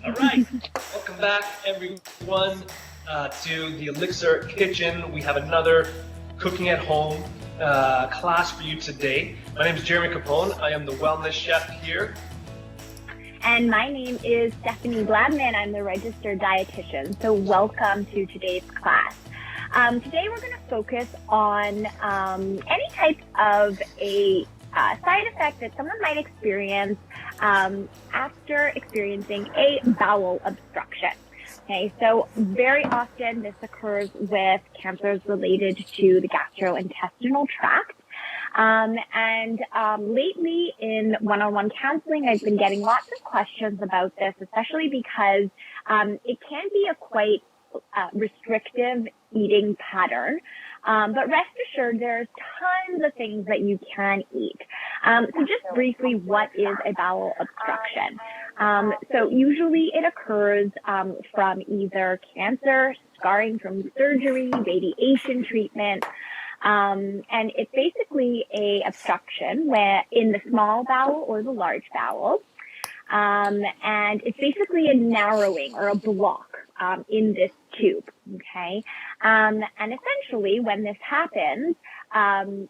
All right, welcome back everyone to the ELLICSR Kitchen. We have another cooking at home class for you today. My name is Jeremy Capone. I am the wellness chef here. And my name is Stephanie Bladman. I'm the registered dietitian. So welcome to today's class. Today we're going to focus on any type of a side effect that someone might experience after experiencing a bowel obstruction. Okay, so very often this occurs with cancers related to the gastrointestinal tract. Lately in one-on-one counseling, I've been getting lots of questions about this, especially because it can be a quite restrictive eating pattern. But rest assured, there's tons of things that you can eat. So just briefly, what is a bowel obstruction? So usually it occurs from either cancer, scarring from surgery, radiation treatment, and it's basically a obstruction where in the small bowel or the large bowel. And it's basically a narrowing or a block in this tube, okay? And essentially when this happens,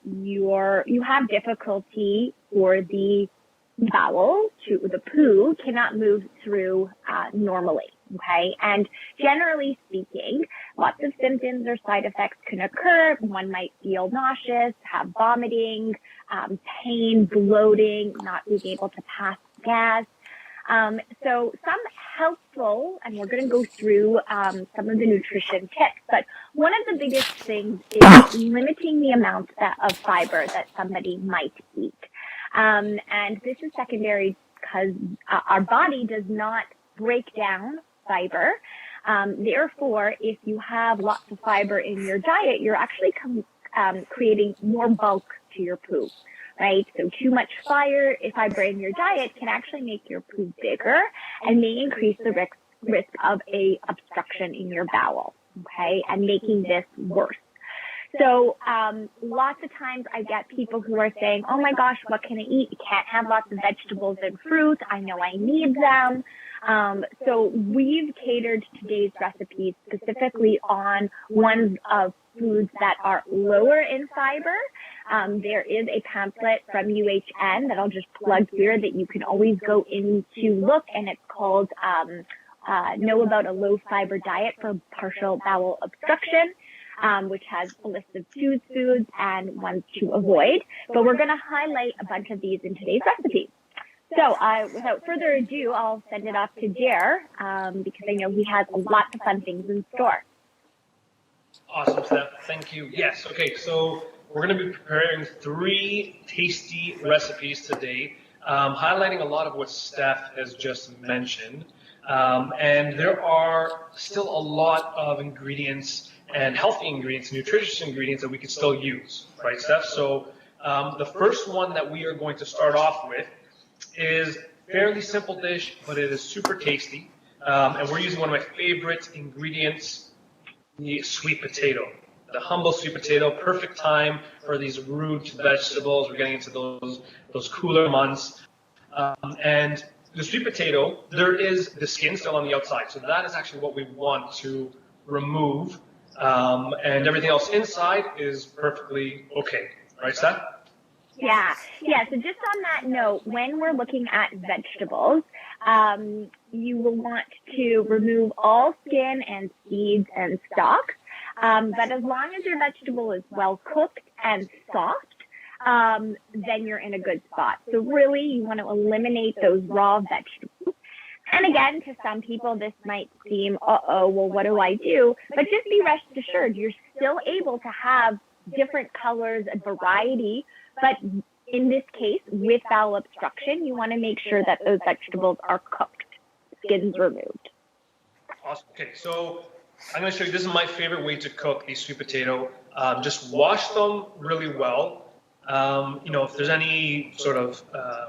you have difficulty for the bowel to the poo cannot move through normally, okay? And generally speaking, lots of symptoms or side effects can occur. One might feel nauseous, have vomiting, pain, bloating, not being able to pass gas. So some helpful, and we're going to go through some of the nutrition tips, but one of the biggest things is limiting the amount of fiber that somebody might eat. And this is secondary because our body does not break down fiber. Therefore, if you have lots of fiber in your diet, you're actually creating more bulk to your poo. Right? So too much fiber in your diet can actually make your poo bigger and may increase the risk of a obstruction in your bowel, okay? And making this worse. So, lots of times I get people who are saying, oh my gosh, what can I eat? You can't have lots of vegetables and fruit. I know I need them. So we've catered today's recipes specifically on ones of foods that are lower in fiber. There is a pamphlet from UHN that I'll just plug here that you can always go in to look, and it's called Know About a Low Fiber Diet for Partial Bowel Obstruction, which has a list of foods and ones to avoid. But we're going to highlight a bunch of these in today's recipes. So without further ado, I'll send it off to Jer because I know he has lots of fun things in store. Awesome, Steph. Thank you. Yes. Okay. So we're going to be preparing 3 tasty recipes today, highlighting a lot of what Steph has just mentioned. And there are still a lot of ingredients and healthy ingredients, nutritious ingredients that we can still use, right, Steph? So the first one that we are going to start off with is a fairly simple dish, but it is super tasty. And we're using one of my favorite ingredients, the sweet potato. The humble sweet potato, perfect time for these root vegetables. We're getting into those cooler months. And the sweet potato, there is the skin still on the outside. So that is actually what we want to remove. And everything else inside is perfectly okay. Right, Steph? Yeah. So just on that note, when we're looking at vegetables, you will want to remove all skin and seeds and stalks. But as long as your vegetable is well cooked and soft, then you're in a good spot. So really, you want to eliminate those raw vegetables. And again, to some people, this might seem, well, what do I do? But just be rest assured, you're still able to have different colors and variety. But in this case, with bowel obstruction, you want to make sure that those vegetables are cooked, skins removed. Awesome. Okay, so I'm going to show you, this is my favorite way to cook a sweet potato. Just wash them really well. If there's any sort of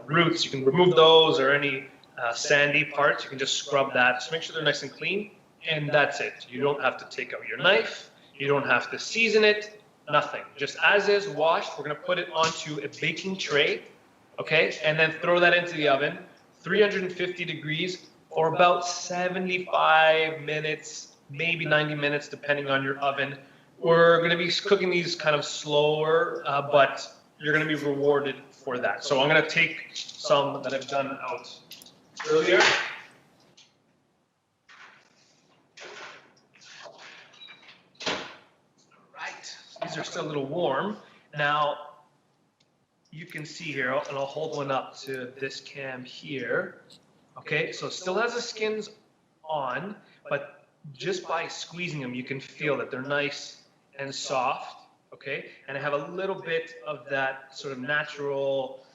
roots, you can remove those, or any sandy parts, you can just scrub that. Just make sure they're nice and clean, and that's it. You don't have to take out your knife. You don't have to season it. Nothing. Just as is, washed. We're going to put it onto a baking tray, okay, and then throw that into the oven, 350 degrees for about 75 minutes, maybe 90 minutes, depending on your oven. We're going to be cooking these kind of slower, but you're going to be rewarded for that. So I'm going to take some that I've done out earlier. Right, these are still a little warm. Now, you can see here, and I'll hold one up to this cam here. Okay, so it still has the skins on, but just by squeezing them, you can feel that they're nice and soft. Okay, and I have a little bit of that sort of natural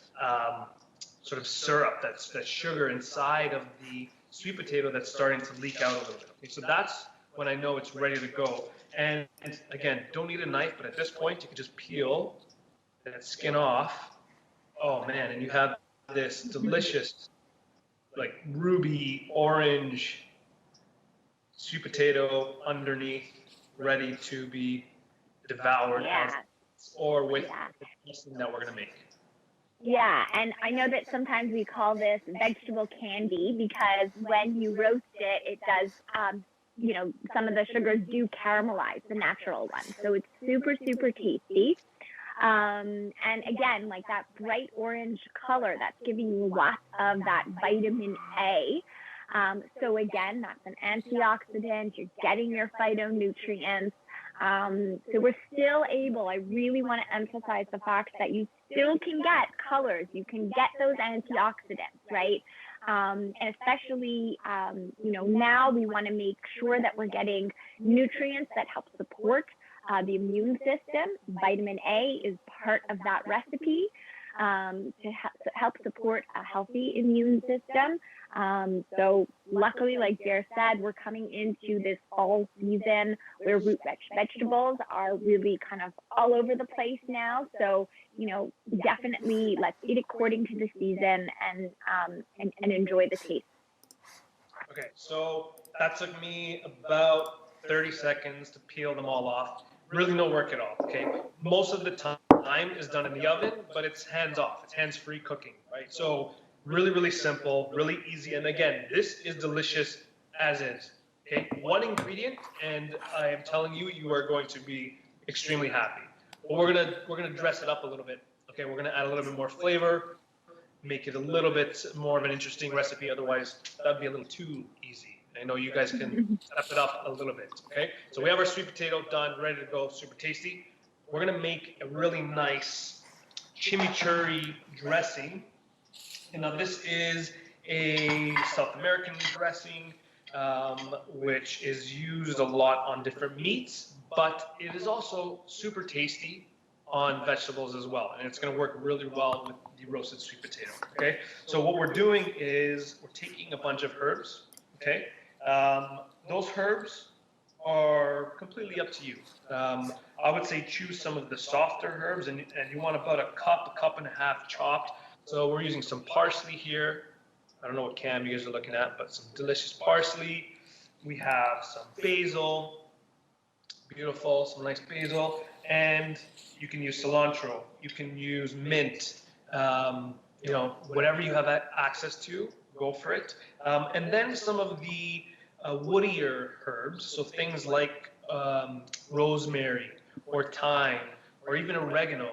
sort of syrup, that sugar inside of the sweet potato that's starting to leak out a little bit. Okay, so that's when I know it's ready to go. And again, don't need a knife, but at this point, you can just peel that skin off. Oh man, and you have this delicious, like ruby orange sweet potato underneath, ready to be devoured, or with the dressing that we're gonna make. Yeah, and I know that sometimes we call this vegetable candy because when you roast it, it does, you know, some of the sugars do caramelize, the natural one. So it's super, super tasty. And again, like that bright orange color, that's giving you lots of that vitamin A. So again, that's an antioxidant. You're getting your phytonutrients. So we're still able, I really want to emphasize the fact that you still can get colors, you can get those antioxidants, right? And especially, you know, now we want to make sure that we're getting nutrients that help support the immune system. Vitamin A is part of that recipe to help support a healthy immune system. So luckily, like Jer said, we're coming into this fall season where root vegetables are really kind of all over the place now. So, you know, definitely let's eat according to the season and enjoy the taste. Okay, so that took me about 30 seconds to peel them all off. Really no work at all, okay? Most of the time is done in the oven, but it's hands off, it's hands-free cooking, right? So really, really simple, really easy. And again, this is delicious as is, okay? One ingredient, and I am telling you, you are going to be extremely happy. But we're gonna dress it up a little bit, okay? We're gonna add a little bit more flavor, make it a little bit more of an interesting recipe. Otherwise, that'd be a little too easy. I know you guys can step it up a little bit, okay? So we have our sweet potato done, ready to go, super tasty. We're gonna make a really nice chimichurri dressing. And now this is a South American dressing, which is used a lot on different meats, but it is also super tasty on vegetables as well. And it's gonna work really well with the roasted sweet potato, okay? So what we're doing is we're taking a bunch of herbs, okay? Those herbs are completely up to you. I would say choose some of the softer herbs, and you want about a cup and a half chopped. So we're using some parsley here. I don't know what cam you guys are looking at, but some delicious parsley. We have some basil, beautiful, some nice basil, and you can use cilantro. You can use mint. You know, whatever you have access to, go for it. And then some of the woodier herbs, so things like rosemary or thyme or even oregano.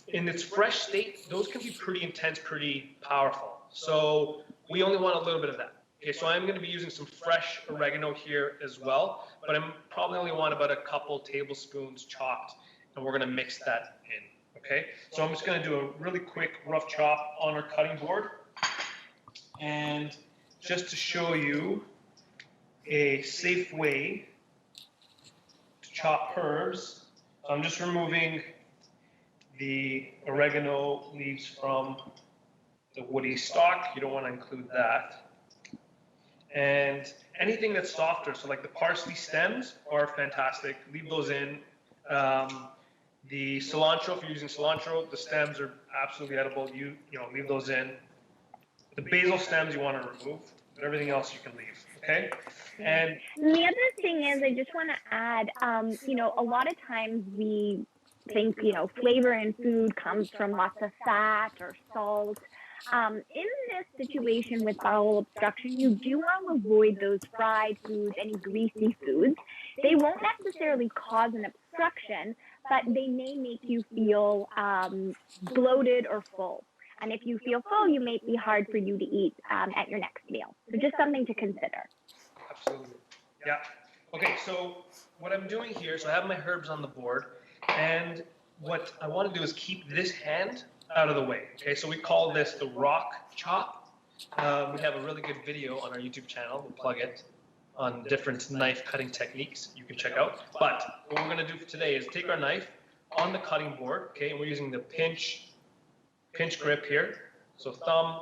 In its fresh state, those can be pretty intense, pretty powerful. So we only want a little bit of that. Okay, so I'm going to be using some fresh oregano here as well, but I'm probably only want about a couple tablespoons chopped, and we're going to mix that in. Okay, so I'm just going to do a really quick rough chop on our cutting board. And just to show you a safe way to chop herbs, so I'm just removing the oregano leaves from the woody stalk. You don't want to include that. And anything that's softer, so like the parsley stems are fantastic. Leave those in. The cilantro, if you're using cilantro, the stems are absolutely edible. You know, leave those in. The basil stems you want to remove, but everything else you can leave, okay? And the other thing is, I just want to add, you know, a lot of times we think, you know, flavor in food comes from lots of fat or salt. In this situation with bowel obstruction, you do want to avoid those fried foods, any greasy foods. They won't necessarily cause an obstruction, but they may make you feel bloated or full. And if you feel full, you may be hard for you to eat at your next meal. So just something to consider. Absolutely. Yeah. Okay, so what I'm doing here, so I have my herbs on the board, and what I want to do is keep this hand out of the way. Okay, so we call this the rock chop. We have a really good video on our YouTube channel, we'll plug it, on different knife cutting techniques you can check out. But what we're going to do for today is take our knife on the cutting board, okay, and we're using the pinch grip here. So thumb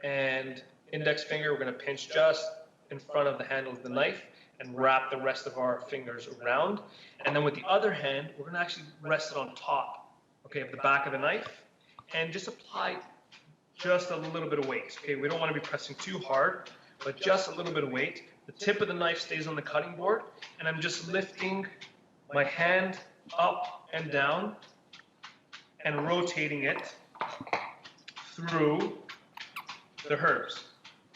and index finger, we're going to pinch just in front of the handle of the knife and wrap the rest of our fingers around. And then with the other hand, we're going to actually rest it on top, okay, of the back of the knife, and just apply just a little bit of weight. Okay, we don't want to be pressing too hard, but just a little bit of weight. The tip of the knife stays on the cutting board, and I'm just lifting my hand up and down and rotating it through the herbs.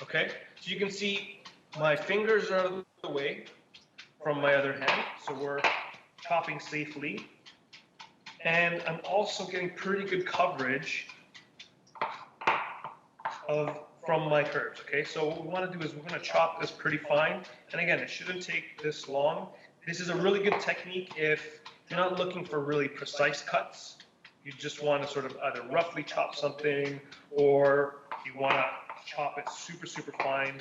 Okay, so you can see my fingers are out of the way from my other hand, so we're chopping safely. And I'm also getting pretty good coverage from my herbs. Okay, so what we want to do is we're going to chop this pretty fine. And again, it shouldn't take this long. This is a really good technique if you're not looking for really precise cuts. You just want to sort of either roughly chop something, or you want to chop it super, super fine.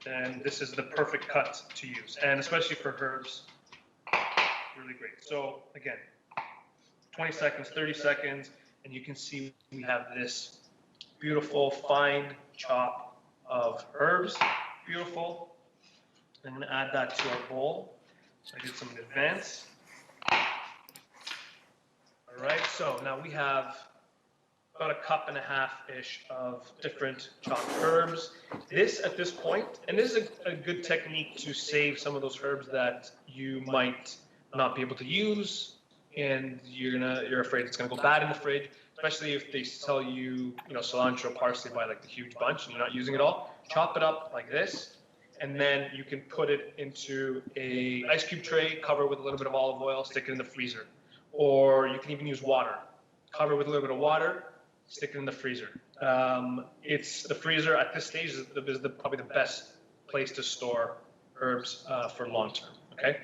And this is the perfect cut to use, and especially for herbs, really great. So again, 20 seconds, 30 seconds, and you can see we have this beautiful fine chop of herbs. Beautiful. I'm going to add that to our bowl. I did some in advance. All right, so now we have about a cup and a half-ish of different chopped herbs. This, at this point, and this is a good technique to save some of those herbs that you might not be able to use, and you're afraid it's gonna go bad in the fridge, especially if they sell you, cilantro, parsley by like the huge bunch, and you're not using it all. Chop it up like this, and then you can put it into a ice cube tray, cover it with a little bit of olive oil, stick it in the freezer. Or you can even use water. Cover it with a little bit of water, stick it in the freezer. It's the freezer at this stage is probably the best place to store herbs for long term. Okay.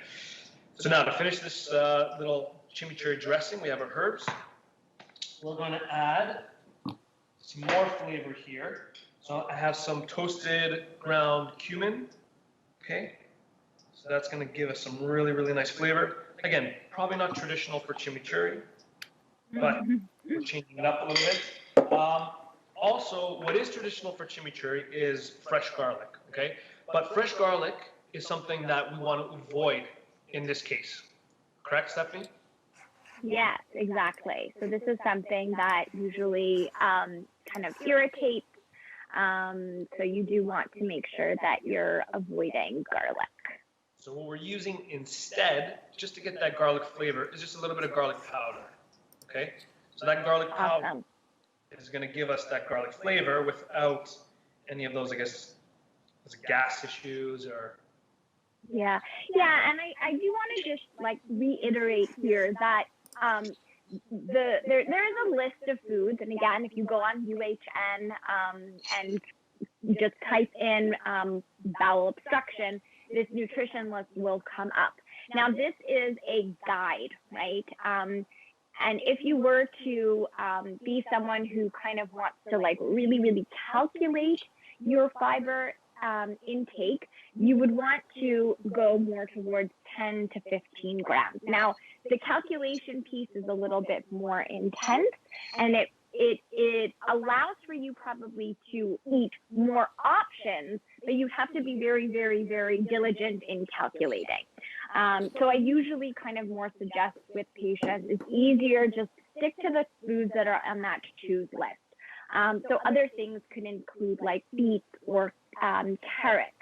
So now to finish this little chimichurri dressing, we have our herbs. We're going to add some more flavor here. So I have some toasted ground cumin. Okay. So that's going to give us some really, really nice flavor. Again, probably not traditional for chimichurri, but we're changing it up a little bit. Also, what is traditional for chimichurri is fresh garlic, okay? But fresh garlic is something that we want to avoid in this case. Correct, Stephanie? Yes, exactly. So this is something that usually kind of irritates. So you do want to make sure that you're avoiding garlic. So what we're using instead, just to get that garlic flavor, is just a little bit of garlic powder, okay? So that garlic powder is going to give us that garlic flavor without any of those, I guess, gas issues or... Yeah, and I do want to just reiterate here that there is a list of foods, and again, if you go on UHN and just type in bowel obstruction, this nutrition list will come up. Now, this is a guide, right? And if you were to be someone who kind of wants to really, really calculate your fiber intake, you would want to go more towards 10 to 15 grams. Now, the calculation piece is a little bit more intense, and it allows for you probably to eat more options, but you have to be very, very, very diligent in calculating. So I usually kind of more suggest with patients, it's easier just stick to the foods that are on that choose list. So other things could include beets or carrots,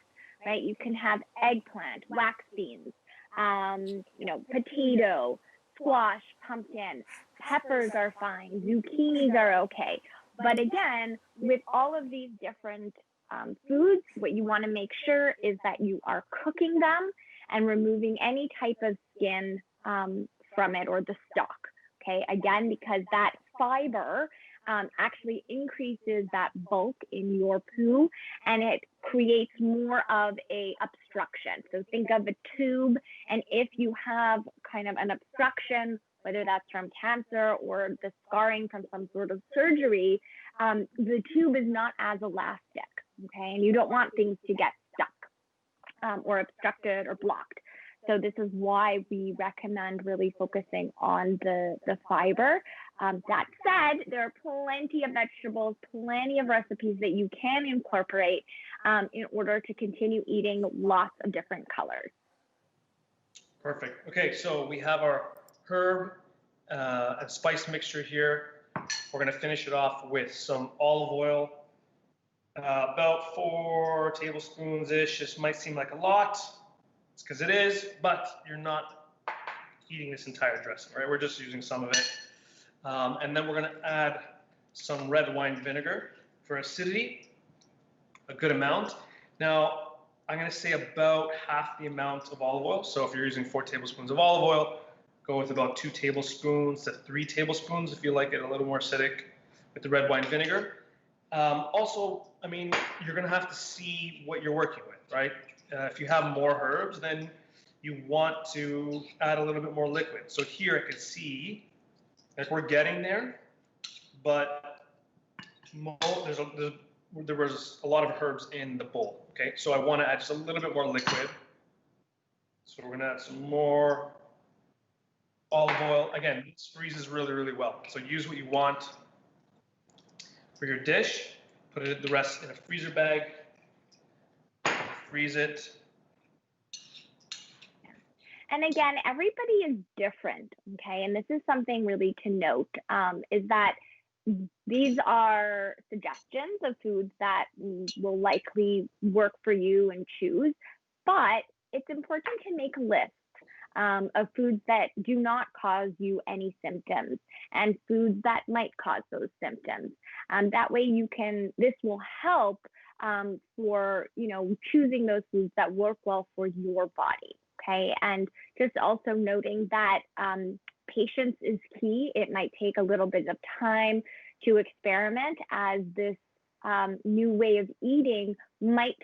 right? You can have eggplant, wax beans, potato, squash, pumpkin, peppers are fine, zucchinis are okay. But again, with all of these different foods, what you want to make sure is that you are cooking them and removing any type of skin from it or the stalk. Okay, again, because that fiber actually increases that bulk in your poo, and it creates more of a obstruction. So think of a tube, and if you have kind of an obstruction, whether that's from cancer or the scarring from some sort of surgery, the tube is not as elastic, okay? And you don't want things to get stuck or obstructed or blocked. So this is why we recommend really focusing on the fiber. That said, there are plenty of vegetables, plenty of recipes that you can incorporate in order to continue eating lots of different colors. Perfect. Okay, so we have our herb and spice mixture here. We're going to finish it off with some olive oil, about 4 tablespoons-ish. This might seem like a lot. It's because it is, but you're not eating this entire dressing, right? We're just using some of it. And then we're going to add some red wine vinegar for acidity, a good amount. Now, I'm going to say about half the amount of olive oil. So if you're using 4 tablespoons of olive oil, go with about 2 tablespoons to 3 tablespoons if you like it a little more acidic with the red wine vinegar. Also, I mean, you're going to have to see what you're working with, right? If you have more herbs, then you want to add a little bit more liquid. So here I can see that we're getting there, but there was a lot of herbs in the bowl, okay? So I want to add just a little bit more liquid. So we're going to add some more olive oil. Again, this freezes really, really well. So use what you want for your dish. Put the rest in a freezer bag. Freeze it. And again, everybody is different, okay? And this is something really to note, is that these are suggestions of foods that will likely work for you and choose, but it's important to make a list of foods that do not cause you any symptoms and foods that might cause those symptoms. That way this will help for, choosing those foods that work well for your body, okay? And just also noting that patience is key. It might take a little bit of time to experiment, as this new way of eating might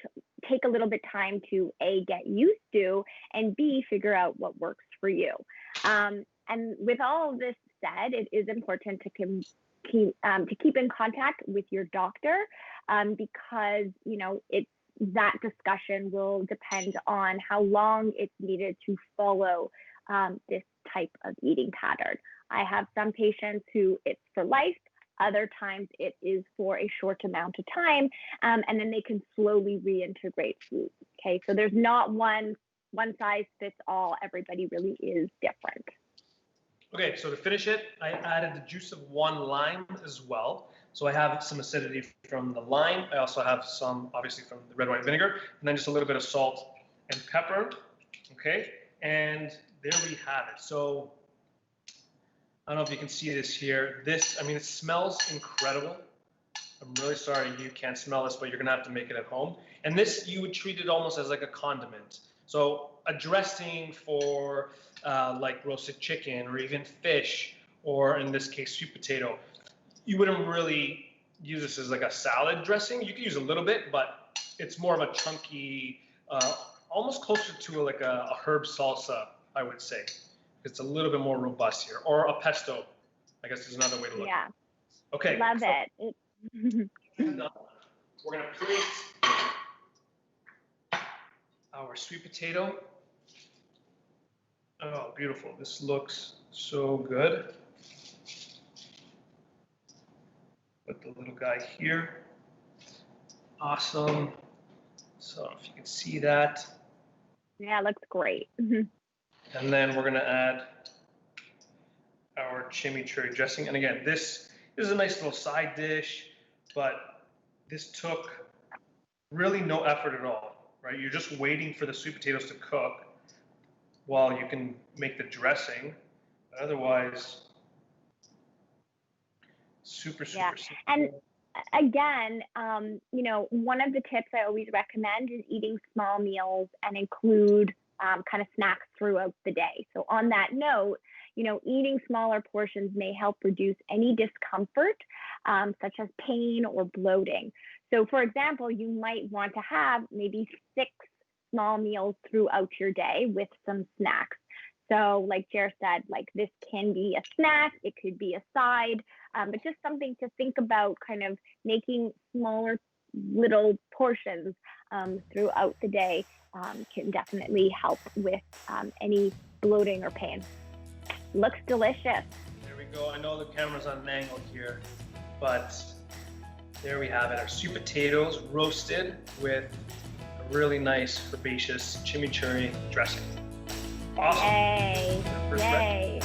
take a little bit time to A, get used to, and B, figure out what works for you. And with all of this said, it is important to keep in contact with your doctor, because that discussion will depend on how long it's needed to follow this type of eating pattern. I have some patients who it's for life. Other times it is for a short amount of time, and then they can slowly reintegrate food. Okay, so there's not one size fits all. Everybody really is different. Okay, so to finish it, I added the juice of 1 lime as well. So I have some acidity from the lime. I also have some, obviously, from the red wine vinegar, and then just a little bit of salt and pepper. Okay, and there we have it. So I don't know if you can see this here. It smells incredible. I'm really sorry you can't smell this, but you're gonna have to make it at home. And this, you would treat it almost as like a condiment. So a dressing for like roasted chicken or even fish, or in this case, sweet potato. You wouldn't really use this as like a salad dressing. You could use a little bit, but it's more of a chunky, almost closer to like a herb salsa, I would say. It's a little bit more robust here, or a pesto, I guess is another way to look at it. Okay. Love it. We're going to create our sweet potato. Oh, beautiful. This looks so good. Put the little guy here. Awesome. So if you can see that. Yeah, it looks great. And then we're going to add our chimichurri dressing. And again, this is a nice little side dish, but this took really no effort at all, right? You're just waiting for the sweet potatoes to cook while you can make the dressing. Otherwise, Super, Yeah. super, super. And again, you know, one of the tips I always recommend is eating small meals and include kind of snacks throughout the day. So on that note, you know, eating smaller portions may help reduce any discomfort, such as pain or bloating. So for example, you might want to have maybe 6 small meals throughout your day with some snacks. So like Jer said, like this can be a snack, it could be a side, but just something to think about, kind of making smaller little portions throughout the day can definitely help with any bloating or pain. Looks delicious. There we go. I know the camera's on an angle here, but there we have it. Our sweet potatoes roasted with a really nice herbaceous chimichurri dressing. Awesome. Yay. Yay.